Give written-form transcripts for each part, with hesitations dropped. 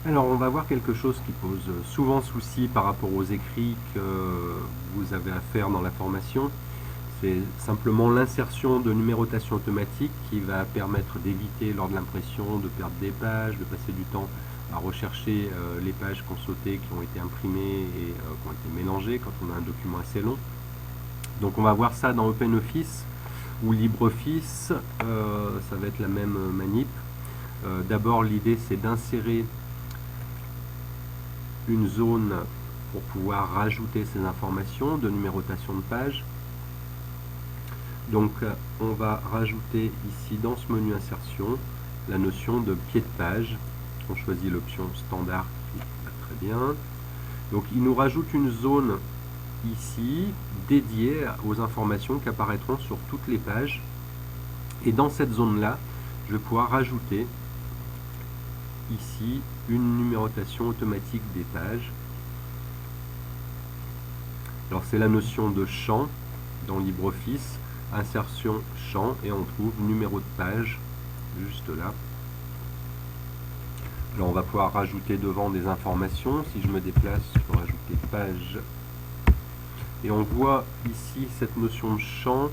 Alors, on va voir quelque chose qui pose souvent souci par rapport aux écrits que vous avez à faire dans la formation. C'est simplement l'insertion de numérotation automatique qui va permettre d'éviter lors de l'impression de perdre des pages, de passer du temps à rechercher les pages qui ont sauté, qui ont été imprimées et qui ont été mélangées quand on a un document assez long. Donc on va voir ça dans OpenOffice ou LibreOffice, ça va être la même manip. D'abord, l'idée c'est d'insérer une zone pour pouvoir rajouter ces informations de numérotation de page. Donc on va rajouter ici dans ce menu insertion la notion de pied de page. On choisit l'option standard qui va très bien. Donc il nous rajoute une zone ici dédiée aux informations qui apparaîtront sur toutes les pages. Et dans cette zone là, je vais pouvoir rajouter ici une numérotation automatique des pages. Alors c'est la notion de champ dans LibreOffice, insertion champ, et on trouve numéro de page juste là. Alors on va pouvoir rajouter devant des informations. Si je me déplace, je peux rajouter page. Et on voit ici cette notion de champ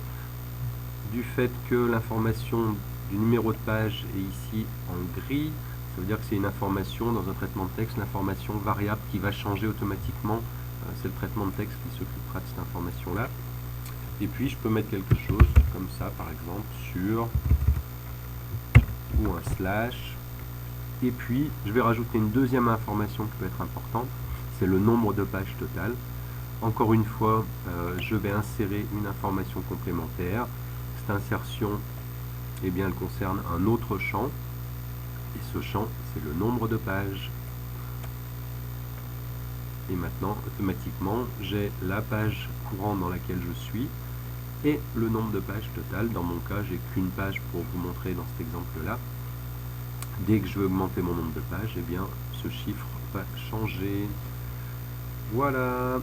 du fait que l'information du numéro de page est ici en gris. Ça veut dire que c'est une information dans un traitement de texte, l'information variable qui va changer automatiquement. C'est le traitement de texte qui s'occupera de cette information-là. Et puis je peux mettre quelque chose comme ça, par exemple, sur ou un slash. Et puis je vais rajouter une deuxième information qui peut être importante, c'est le nombre de pages totales. Encore une fois, je vais insérer une information complémentaire. Cette insertion, eh bien, elle concerne un autre champ. Et ce champ, c'est le nombre de pages. Et maintenant, automatiquement, j'ai la page courante dans laquelle je suis et le nombre de pages total. Dans mon cas, j'ai qu'une page pour vous montrer dans cet exemple-là. Dès que je veux augmenter mon nombre de pages, eh bien, ce chiffre va changer. Voilà.